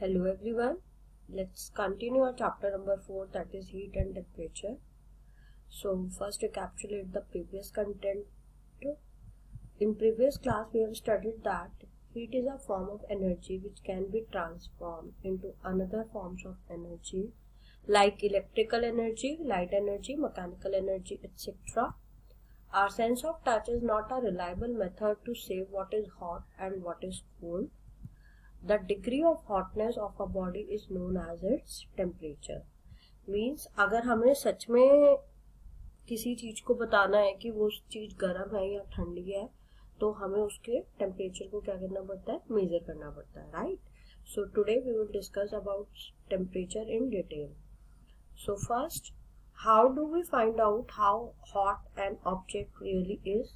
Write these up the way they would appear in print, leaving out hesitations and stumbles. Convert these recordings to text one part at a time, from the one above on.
Hello everyone, let's continue our chapter number 4, that is heat and temperature. So first recapitulate the previous content. In previous class we have studied that heat is a form of energy which can be transformed into another forms of energy like electrical energy, light energy, mechanical energy, etc. Our sense of touch is not a reliable method to say what is hot and what is cold. The degree of hotness of a body is known as its temperature. Means अगर हमें सच में किसी चीज को बताना है कि वो चीज गर्म है या ठंडी है तो हमें उसके टेम्परेचर को क्या करना पड़ता है, मेजर करना पड़ता है, right. So today we will discuss about temperature in detail. So first, how do we find out how hot an object really is.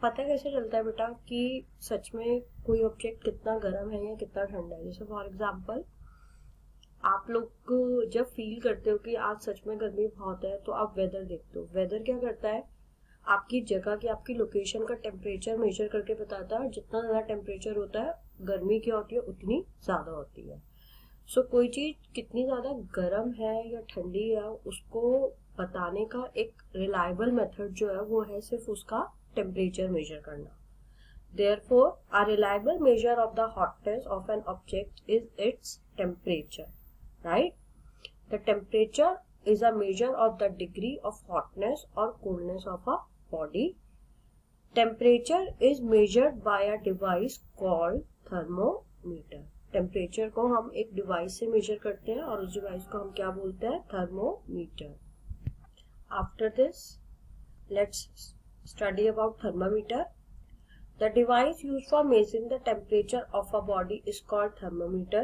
पता कैसे चलता है बेटा कि सच में कोई ऑब्जेक्ट कितना गर्म है या कितना ठंडा है. जैसे फॉर एग्जांपल आप लोग जब फील करते हो कि आज सच में गर्मी बहुत है तो आप वेदर देखते हो. वेदर क्या करता है, आपकी जगह की, आपकी लोकेशन का टेम्परेचर मेजर करके बताता है. जितना ज्यादा टेम्परेचर होता है गर्मी क्या होती है उतनी ज्यादा होती है. सो कोई चीज कितनी ज्यादा गर्म है या ठंडी है उसको बताने का एक रिलायबल मेथड जो है वो है सिर्फ उसका temperature measure करना. Therefore, a reliable measure of the hotness of an object is its temperature, right? The temperature is a measure of the degree of hotness or coolness of a body. Temperature is measured by a device called thermometer. Temperature को हम एक device से major करते हैं और उस device को हम क्या बोलते हैं, thermometer. After this, let's study about thermometer. The device used for measuring the temperature of a body is called thermometer.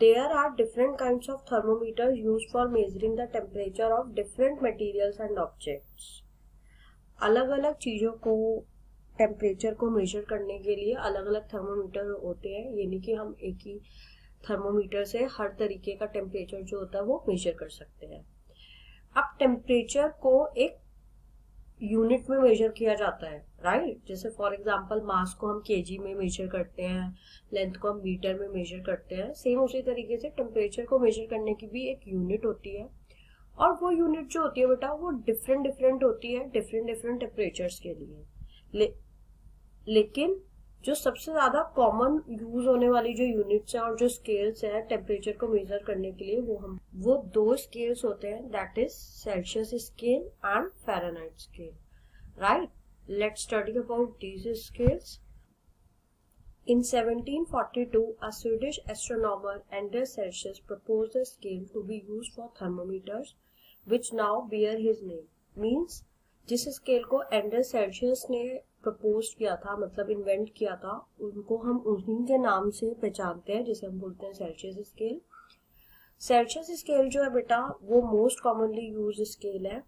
There are different kinds of thermometers used for measuring the temperature of different materials and objects. अलग अलग चीजों को temperature को major करने के लिए अलग अलग थर्मोमीटर होते हैं. ये नहीं कि हम एक ही थर्मोमीटर से हर तरीके का टेम्परेचर जो होता है वो मेजर कर सकते हैं. अब टेम्परेचर को एक यूनिट में मेजर किया जाता है, राइट. जैसे फॉर एग्जांपल मास को हम केजी में मेजर करते हैं, लेंथ को हम मीटर में मेजर करते हैं. सेम उसी तरीके से टेम्परेचर को मेजर करने की भी एक यूनिट होती है और वो यूनिट जो होती है बेटा वो डिफरेंट होती है डिफरेंट टेम्परेचर्स के लिए. लेकिन जो सबसे ज्यादा कॉमन यूज होने वाली जो यूनिट्स हैं और जो स्केल्स है टेम्परेचर को मेजर करने के लिए वो दो स्केल्स होते हैं, that is Celsius scale and Fahrenheit scale, right. Let's study about these scales. In 1742, a Swedish astronomer Anders Celsius proposed a scale to be used for thermometers, which now bear his name. Means जिस scale को Anders Celsius ने propose किया था, मतलब invent किया था, उनको हम उन्हीं के नाम से पहचानते हैं जिसे हम बोलते हैं सेल्सियस स्केल. सेल्सियस स्केल जो है बेटा वो मोस्ट कॉमनली यूज स्केल है.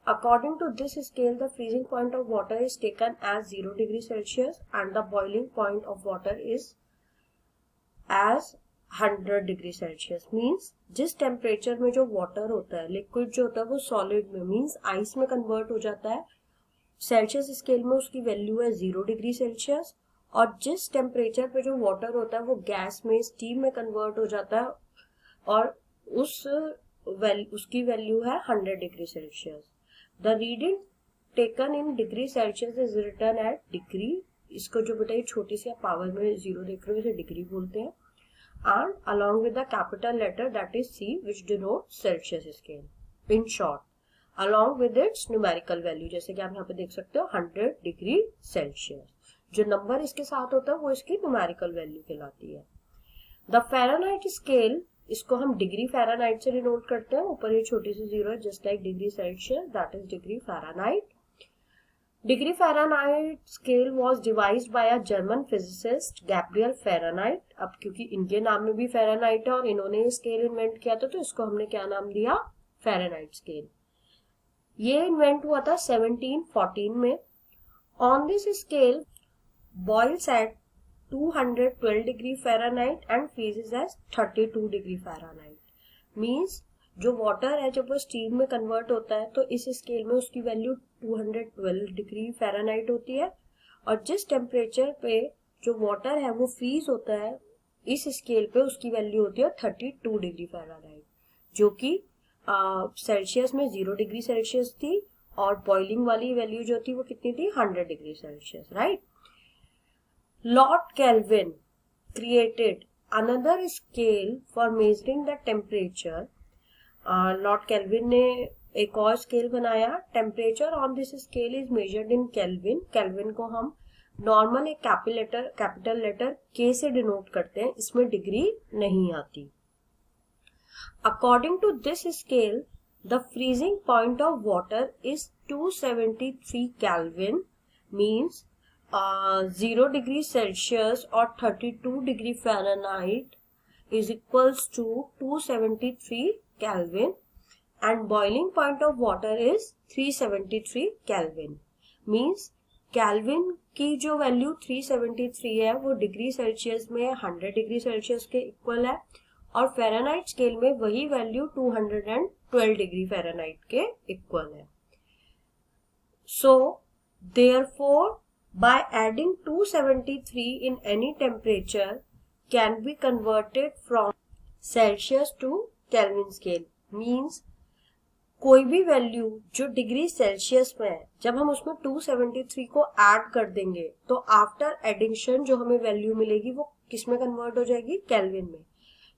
According to this scale, the freezing point of water is taken as 0 degree Celsius and the boiling point of water is as 100 degree Celsius. Means जिस temperature में जो water होता है, liquid जो होता है वो सॉलिड में मीन्स आइस में कन्वर्ट हो जाता है. सेल्सियस स्केल में उसकी वैल्यू है 0 डिग्री सेल्सियस और जिस टेम्परेचर पे जो वाटर होता है वो गैस में, स्टीम में कन्वर्ट हो जाता है और उसकी वैल्यू है 100 degree Celsius. The reading taken in degree Celsius is written at degree. इसको जो बेटा ये छोटी सी पावर में 0 देख रहे हो इसे डिग्री बोलते हैं. And along with the capital letter that is C which denotes Celsius scale. In short, along with its numerical value, जैसे कि आप यहाँ पे देख सकते हो 100 डिग्री सेल्सियस. जो नंबर इसके साथ होता है वो इसकी न्यूमेरिकल वैल्यू कहलाती है. द फ़ारेनहाइट स्केल, इसको हम डिग्री फ़ारेनहाइट से डिनोट करते हैं. ऊपर ये छोटी सी 0 है just like degree Celsius, that is degree Fahrenheit. Degree Fahrenheit scale was devised by a German physicist Gabriel Fahrenheit. अब क्योंकि इनके नाम में भी फ़ारेनहाइट है और इन्होंने ये स्केल इन्वेंट किया था तो इसको हमने क्या नाम दिया, फ़ारेनहाइट स्केल. ये इन्वेंट हुआ था 1714 में. On this scale boils at 212 degree Fahrenheit and freezes as 32 degree Fahrenheit. Means जो वाटर है जब वो स्टीम में कन्वर्ट होता है तो इस स्केल में उसकी वैल्यू 212 डिग्री फ़ारेनहाइट होती है और जिस टेम्परेचर पे जो वाटर है वो फ्रीज होता है इस स्केल पे उसकी वैल्यू होती है 32 डिग्री फ़ारेनहाइट, जो कि सेल्सियस में 0 डिग्री सेल्सियस थी और बॉइलिंग वाली वैल्यू जो थी वो कितनी थी 100 degree Celsius, right. Lord kelvin created another scale for measuring the temperature. Lord kelvin ने एक और स्केल बनाया. Temperature on this scale is measured in kelvin. Kelvin को हम नॉर्मल एक कैपिटल लेटर के से डिनोट करते हैं, इसमें डिग्री नहीं आती. According to this scale the freezing point of water is 273 kelvin, means 0 degree Celsius और 32 degree Fahrenheit is equals to 273 Kelvin and boiling point of water is 373 Kelvin. Means Kelvin की जो value 373 है वो degree Celsius में 100 degree Celsius के equal है और Fahrenheit scale में वही वैल्यू 212 डिग्री फ़ारेनहाइट के इक्वल है. So therefore by adding 273 in any temperature can be converted from Celsius to Kelvin scale. Means कोई भी वैल्यू जो डिग्री सेल्सियस में है, जब हम उसमें 273 को ऐड कर देंगे तो आफ्टर एडिशन जो हमें वैल्यू मिलेगी वो किस में कन्वर्ट हो जाएगी, केल्विन में.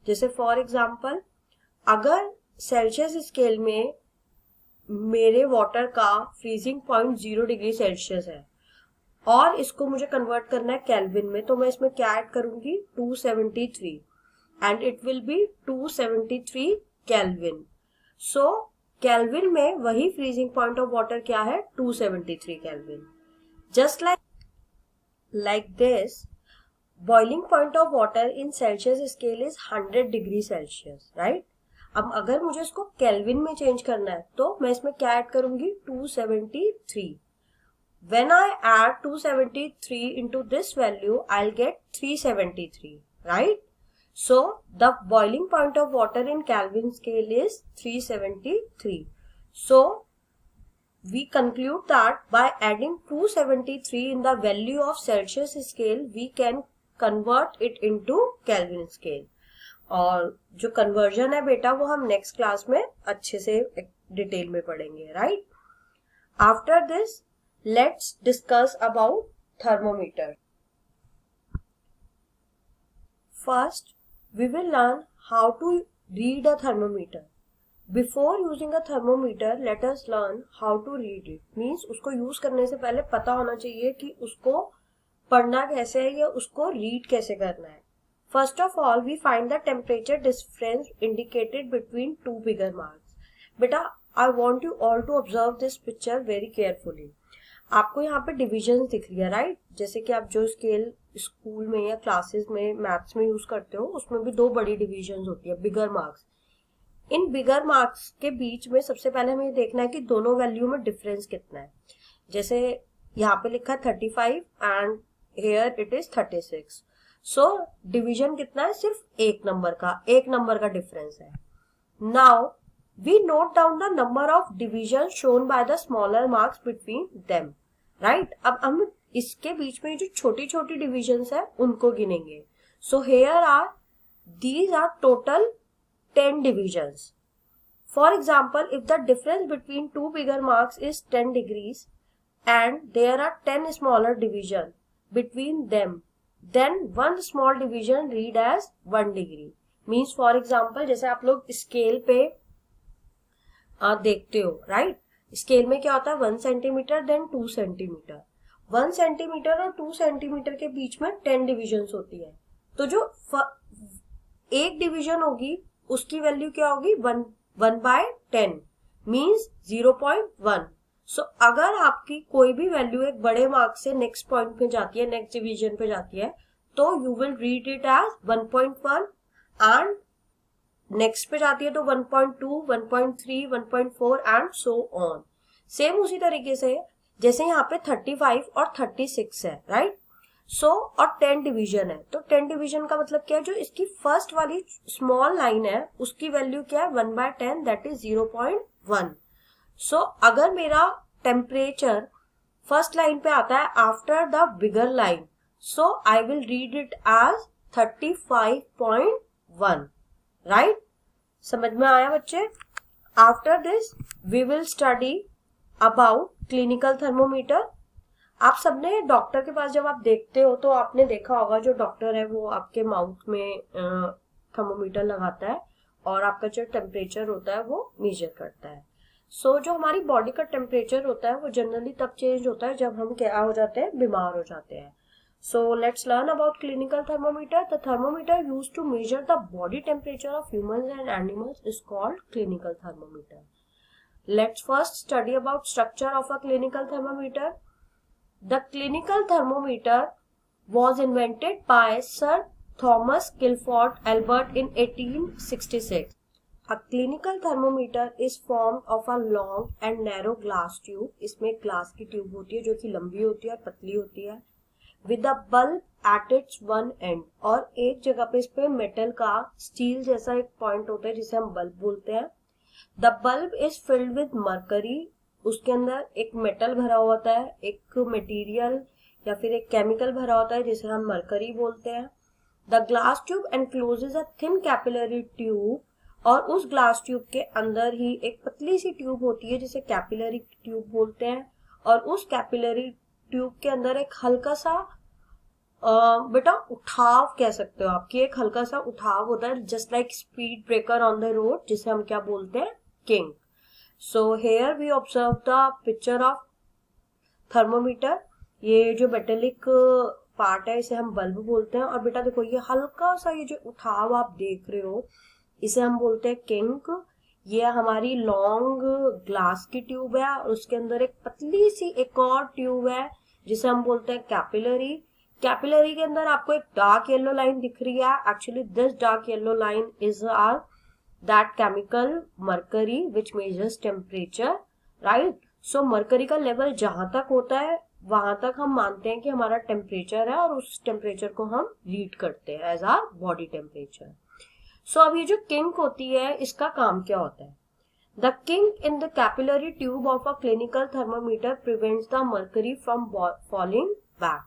जैसे फॉर एग्जांपल अगर सेल्सियस स्केल में मेरे वाटर का फ्रीजिंग पॉइंट 0 डिग्री सेल्सियस है और इसको मुझे कन्वर्ट करना है केल्विन में, तो मैं इसमें क्या ऐड करूंगी 273 and it will be 273 kelvin. So kelvin में वही फ्रीजिंग पॉइंट ऑफ वाटर क्या है 273 kelvin. Just like this boiling point of water in Celsius scale is 100 degree Celsius, right. अब अगर मुझे इसको केल्विन में चेंज करना है तो मैं इसमें क्या ऐड करूंगी 273. When I add 273 into this value, I'll get 373, right? So the boiling point of water in Kelvin scale is 373. So we conclude that by adding 273 in the value of Celsius scale, we can convert it into Kelvin scale. और जो conversion है बेटा वो हम next class में अच्छे से detail में पढ़ेंगे, right. After this let's discuss about thermometer. First, we will learn how to read a thermometer. Before using a thermometer, let us learn how to read it. Means उसको use करने से पहले पता होना चाहिए कि उसको पढ़ना कैसे है या उसको रीड कैसे करना है. First of all, we find the temperature difference indicated between two bigger marks. बेटा, I want you all to observe this picture very carefully. आपको यहाँ पे डिविजन दिख रही है, राइट. जैसे कि आप जो स्केल स्कूल में या क्लासेस में मैथ्स में यूज करते हो उसमें भी दो बड़ी डिविजन होती है, बिगर मार्क्स. इन बिगर मार्क्स के बीच में सबसे पहले हमें देखना है कि दोनों वैल्यू में डिफरेंस कितना है. जैसे यहाँ पे लिखा है 35 and here it is 36. So division कितना है, सिर्फ एक नंबर का डिफरेंस है. Now we note down the number of division shown by the smaller marks between them, right. अब हम इसके बीच में जो छोटी छोटी डिविजन्स है उनको गिनेंगे. So here are these are total 10 divisions. For example if the difference between two bigger marks is 10 degrees and there are 10 smaller division between them, then one small division read as 1 degree. Means for example जैसे आप लोग scale पे देखते हो, right. Scale में क्या होता है 1 सेंटीमीटर देन 2 सेंटीमीटर. 1 सेंटीमीटर और 2 सेंटीमीटर के बीच में 10 डिविजन्स होती है. तो जो एक डिवीजन होगी उसकी वैल्यू क्या होगी 1/10 मीन्स 0.1. सो अगर आपकी कोई भी वैल्यू एक बड़े मार्क से नेक्स्ट पॉइंट पे जाती है, नेक्स्ट डिवीजन पे जाती है, तो you will read it as 1.1 and next पे जाती है तो 1.2, 1.3, 1.4 एंड सो ऑन. सेम उसी तरीके से जैसे यहाँ पे 35 और 36 है, राइट. सो और 10 डिवीजन है, तो 10 डिवीजन का मतलब क्या है, जो इसकी फर्स्ट वाली स्मॉल लाइन है उसकी वैल्यू क्या है 1/10 दैट इज 0.1. सो अगर मेरा टेम्परेचर फर्स्ट लाइन पे आता है after the bigger line, so I will read it as 35.1, right? समझ में आया बच्चे? After this we will study about clinical thermometer. आप सबने डॉक्टर के पास जब आप देखते हो तो आपने देखा होगा जो डॉक्टर है वो आपके माउथ में थर्मोमीटर लगाता है और आपका जो टेम्परेचर होता है वो मेजर करता है। सो जो हमारी बॉडी का टेम्परेचर होता है वो जनरली तब चेंज होता है जब हम क्या हो जाते हैं, बीमार हो जाते हैं। So let's learn about clinical thermometer. The thermometer used to measure the body temperature of humans and animals is called clinical thermometer. Let's first study about structure of a clinical thermometer. The clinical thermometer was invented by Sir Thomas Guilford Albert in 1866. A clinical thermometer is formed of a long and narrow glass tube. इसमें glass की tube होती है जो कि लंबी होती है और पतली होती है, with a bulb at its one end. और एक जगह पे इस पे मेटल का स्टील जैसा एक पॉइंट होता है जिसे हम बल्ब बोलते हैं. The bulb is filled with mercury. उसके अंदर एक मेटल भरा होता है, एक मटेरियल या फिर एक केमिकल भरा होता है जिसे हम मरकरी बोलते हैं. The glass tube encloses a thin capillary tube. और उस ग्लास ट्यूब के अंदर ही एक पतली सी ट्यूब होती है जिसे कैपिलरी ट्यूब बोलते हैं. और उस कैपिलरी ट्यूब के अंदर एक हल्का सा बेटा उठाव कह सकते हो आपकी, एक हल्का सा उठाव होता है, just like speed breaker on the road, जिसे हम क्या बोलते हैं, king. So here we observe the picture of thermometer. ये जो मेटेलिक पार्ट है इसे हम बल्ब बोलते हैं. और बेटा देखो ये हल्का सा ये जो उठाव आप देख रहे हो इसे हम बोलते हैं किंक. ये हमारी लॉन्ग ग्लास की ट्यूब है और उसके अंदर एक पतली सी एक और ट्यूब है जिसे हम बोलते हैं कैपिलरी. कैपिलरी के अंदर आपको एक डार्क येलो लाइन दिख रही है. Actually this dark yellow line is are that chemical mercury which measures temperature, right? So mercury का लेवल जहां तक होता है वहां तक हम मानते हैं कि हमारा टेम्परेचर है और उस टेम्परेचर को हम रीड करते हैं एज आर बॉडी टेम्परेचर. सो अब ये जो किंक होती है इसका काम क्या होता है? The kink in the capillary tube of a clinical thermometer prevents the mercury from falling back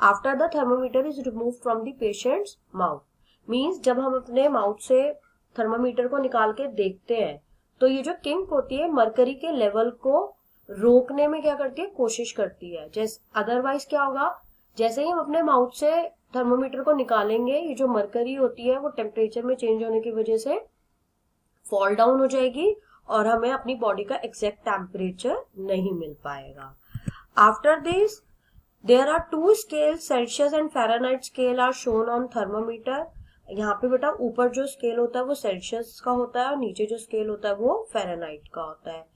after the thermometer is remove from the patients mouth. Means जब हम अपने माउथ से थर्मोमीटर को निकाल के देखते हैं तो ये जो किंक होती है मरकरी के लेवल को रोकने में क्या करती है, कोशिश करती है. जैसे अदरवाइज क्या होगा, जैसे ही हम अपने माउथ से थर्मोमीटर को निकालेंगे ये जो मरकरी होती है वो टेम्परेचर में चेंज होने की वजह से फॉल डाउन हो जाएगी और हमें अपनी बॉडी का एग्जैक्ट टेम्परेचर नहीं मिल पाएगा. After this there are two scale, Celsius and Fahrenheit scale are shown on thermometer. यहाँ पे बेटा ऊपर जो स्केल होता है वो सेल्सियस का होता है और नीचे जो स्केल होता है वो फ़ारेनहाइट का होता है.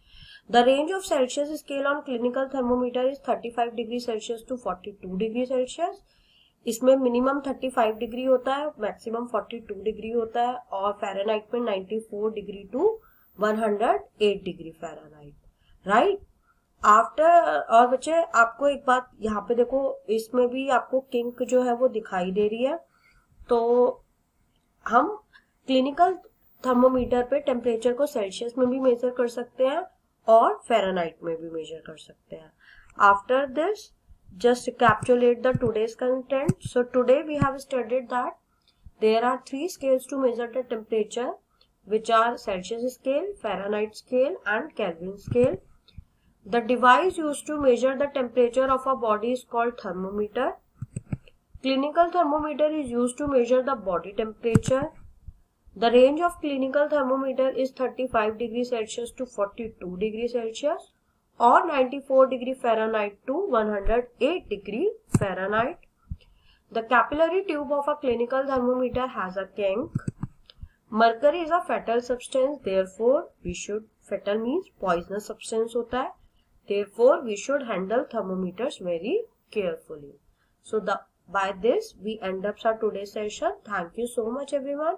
The range of Celsius scale on clinical thermometer is 35 degree Celsius to 42 degree Celsius. इसमें मिनिमम 35 डिग्री होता है, मैक्सिमम 42 डिग्री होता है और फ़ारेनहाइट में 94 degree to 108 degree Fahrenheit, right. After और बच्चे आपको एक बात यहाँ पे देखो, इसमें भी आपको किंक जो है वो दिखाई दे रही है. तो हम क्लिनिकल थर्मोमीटर पे टेम्परेचर को सेल्सियस में भी मेजर कर सकते हैं और फ़ारेनहाइट में भी मेजर कर सकते हैं. After this just recapitulate the today's content. So today we have studied that there are 3 scales to measure the temperature, which are Celsius scale, Fahrenheit scale and Kelvin scale. The device used to measure the temperature of a body is called thermometer. Clinical thermometer is used to measure the body temperature. The range of clinical thermometer is 35 degree Celsius to 42 degree Celsius or 94 degree Fahrenheit to 108 degree Fahrenheit. The capillary tube of a clinical thermometer has a kink. Mercury is a fatal substance, therefore we should, fatal means poisonous substance होता है, therefore we should handle thermometers very carefully. So by this we end up our today's session. Thank you so much everyone.